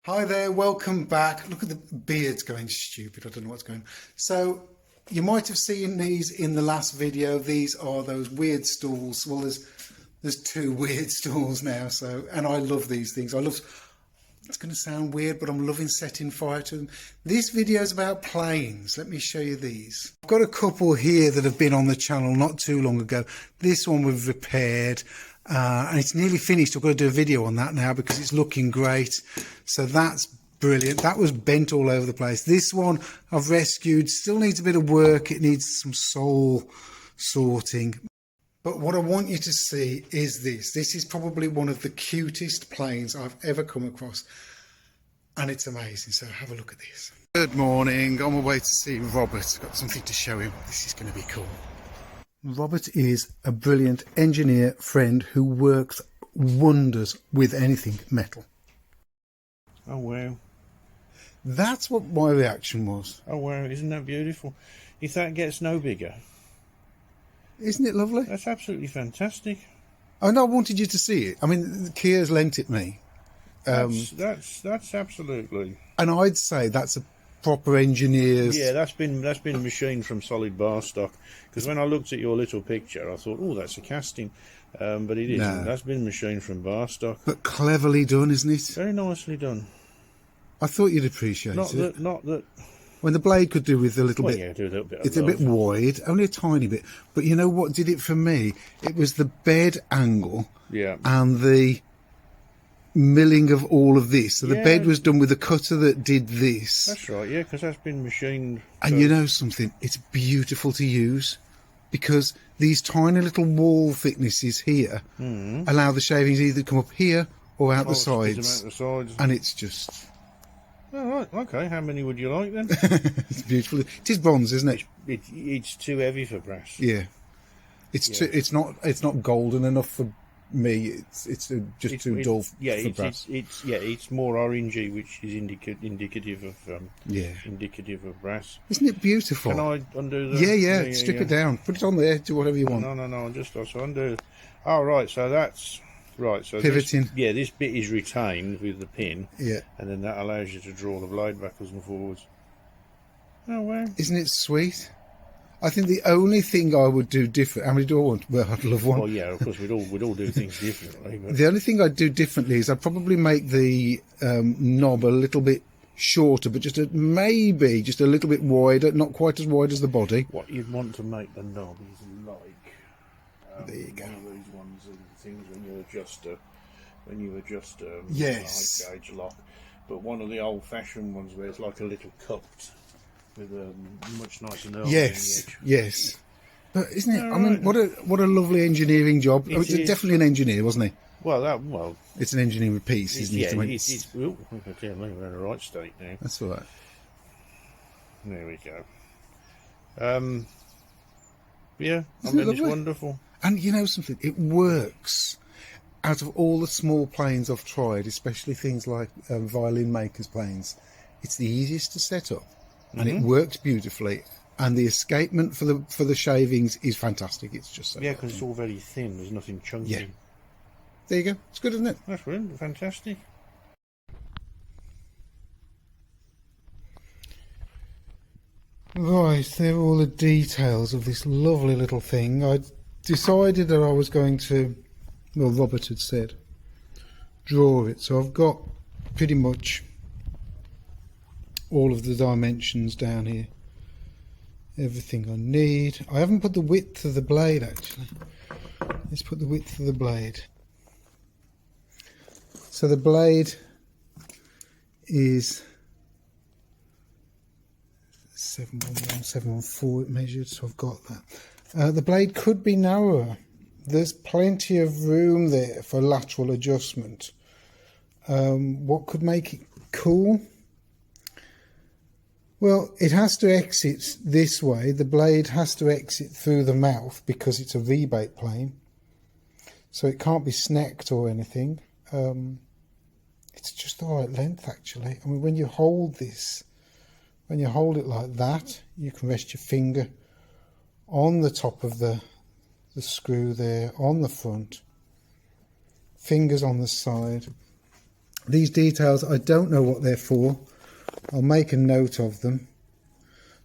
Hi there, welcome back. Look at the beard's going stupid. I don't know what's going on. So you might have seen these in the last video. These are those weird stools. Well, there's two weird stools now. And I love these things. It's going to sound weird, but I'm loving setting fire to them. This video is about planes. Let me show you these. I've got a couple here that have been on the channel not too long ago. This one we've repaired. And it's nearly finished. I've got to do a video on that now because it's looking great. So that's brilliant. That was bent all over the place. This one I've rescued. Still needs a bit of work. It needs some sole sorting. But what I want you to see is this. This is probably one of the cutest planes I've ever come across. And it's amazing. So have a look at this. Good morning. On my way to see Robert. Got something to show him. This is going to be cool. Robert is a brilliant engineer friend who works wonders with anything metal. Oh wow. That's what my reaction was. Oh wow, isn't that beautiful? If that gets no bigger. Isn't it lovely? That's absolutely fantastic. I know, I wanted you to see it. I mean, Keir's lent it me. That's absolutely. And I'd say that's a proper engineer's... Yeah, that's been machined from solid bar stock. Because when I looked at your little picture, I thought, oh, that's a casting. But it isn't. No. That's been machined from bar stock. But cleverly done, isn't it? Very nicely done. I thought you'd appreciate it. Not that. When the blade could do with a little Well, bit... yeah, do a little bit of It's a bit wide, only a tiny bit. But you know what did it for me? It was the bed angle Yeah. and the milling of all of this. So the Yeah. bed was done with a cutter that did this. That's right, yeah, because that's been machined. And you know something? It's beautiful to use because these tiny little wall thicknesses here allow the shavings either to come up here or out the sides. And it's just... All right, okay. How many would you like then? it's beautiful. It is bronze, isn't it? It's too heavy for brass. Yeah. It's not golden enough for me. It's too dull for brass. It's more orangey, which is indicative of brass. Isn't it beautiful? Can I undo the? Yeah. Strip it down. Put it on there. Do whatever you want. No. Just also undo. Oh right, so that's right. So pivoting. This bit is retained with the pin. Yeah. And then that allows you to draw the blade backwards and forwards. Oh wow. Isn't it sweet? I think the only thing I would do different... How many do I want? Well, I'd love one. Well, yeah, of course, we'd all do things differently. But... The only thing I'd do differently is I'd probably make the knob a little bit shorter, but maybe just a little bit wider, not quite as wide as the body. What you'd want to make the knob is like... there you go. One of these ones and things when you adjust yes. high gauge lock. But one of the old-fashioned ones where it's like a little cupped with a much nicer knob. Yes. But isn't it? I mean, what a lovely engineering job. It was definitely an engineer, wasn't he? Well, it's an engineering piece, isn't it? Yeah, it's we're in the right state now. That's all right. There we go. Yeah, It's wonderful. And you know something? It works. Out of all the small planes I've tried, especially things like violin makers' planes, it's the easiest to set up. And it works beautifully, and the escapement for the shavings is fantastic. It's just so because it's all very thin. There's nothing chunky. Yeah. There you go. It's good, isn't it? That's brilliant. Fantastic. Right, there are all the details of this lovely little thing. I decided that I was going to, well, Robert had said, draw it. So I've got pretty much all of the dimensions down here, everything I need. I haven't put the width of the blade actually. Let's put the width of the blade. So the blade is 711, 714 it measured, so I've got that. The blade could be narrower. There's plenty of room there for lateral adjustment. What could make it cool? Well, it has to exit this way. The blade has to exit through the mouth because it's a rebate plane. So it can't be snacked or anything. It's just the right length, actually. I mean, when you hold this, when you hold it like that, you can rest your finger on the top of the screw there, on the front, fingers on the side, These details, I don't know what they're for. I'll make a note of them.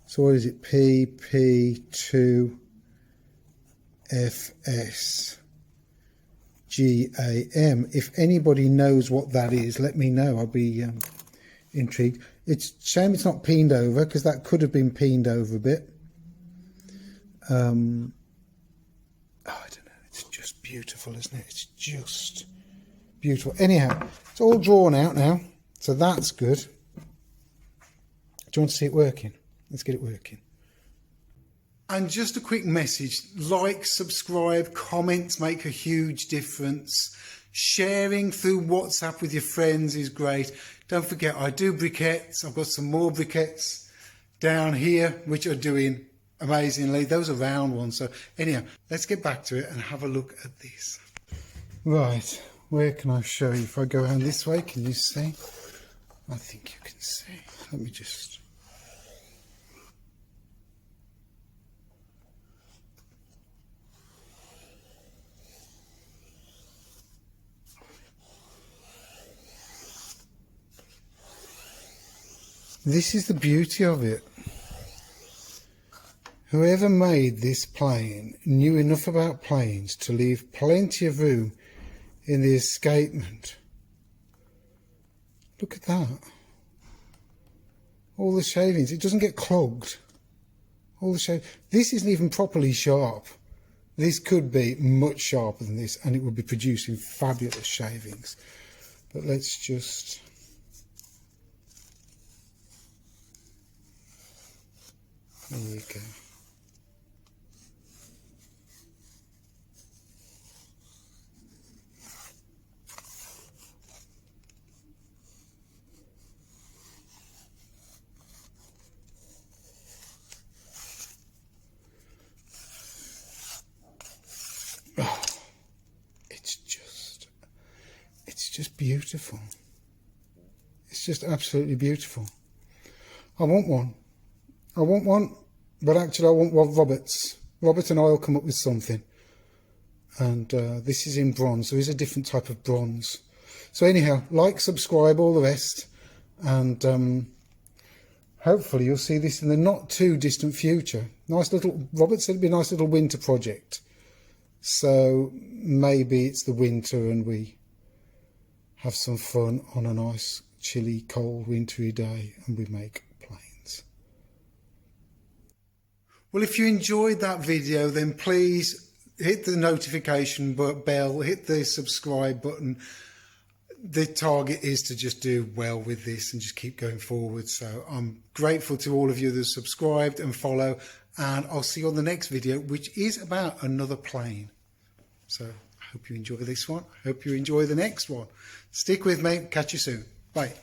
So what is it? PP2FS GAM. If anybody knows what that is, let me know. I'll be intrigued. It's a shame it's not peened over, because that could have been peened over a bit. Oh, I don't know. It's just beautiful, isn't it? It's just beautiful. Anyhow, it's all drawn out now, so that's good. Do you want to see it working? Let's get it working. And just a quick message: like, subscribe, comments make a huge difference. Sharing through WhatsApp with your friends is great. Don't forget, I do briquettes. I've got some more briquettes down here which are doing amazingly. Those are round ones. So anyhow, let's get back to it and have a look at this. Right, where can I show you? If I go around this way, can you see? I think you can see. Let me just... This is the beauty of it. Whoever made this plane knew enough about planes to leave plenty of room in the escapement. Look at that. All the shavings. It doesn't get clogged. All the shavings. This isn't even properly sharp. This could be much sharper than this, and it would be producing fabulous shavings. But let's just... There you go. Oh, it's just beautiful. It's just absolutely beautiful. I want one. I want one, but actually I want one Rabbet's. Rabbet and I will come up with something. And this is in bronze. There is a different type of bronze. So anyhow, like, subscribe, all the rest. And hopefully you'll see this in the not too distant future. Nice little, Rabbet said it'd be a nice little winter project. So maybe it's the winter and we have some fun on a nice, chilly, cold, wintry day and we make planes. Well, if you enjoyed that video, then please hit the notification bell, hit the subscribe button. The target is to just do well with this and just keep going forward. So I'm grateful to all of you that have subscribed and follow, and I'll see you on the next video, which is about another plane. So I hope you enjoy this one. I hope you enjoy the next one. Stick with me. Catch you soon. Bye.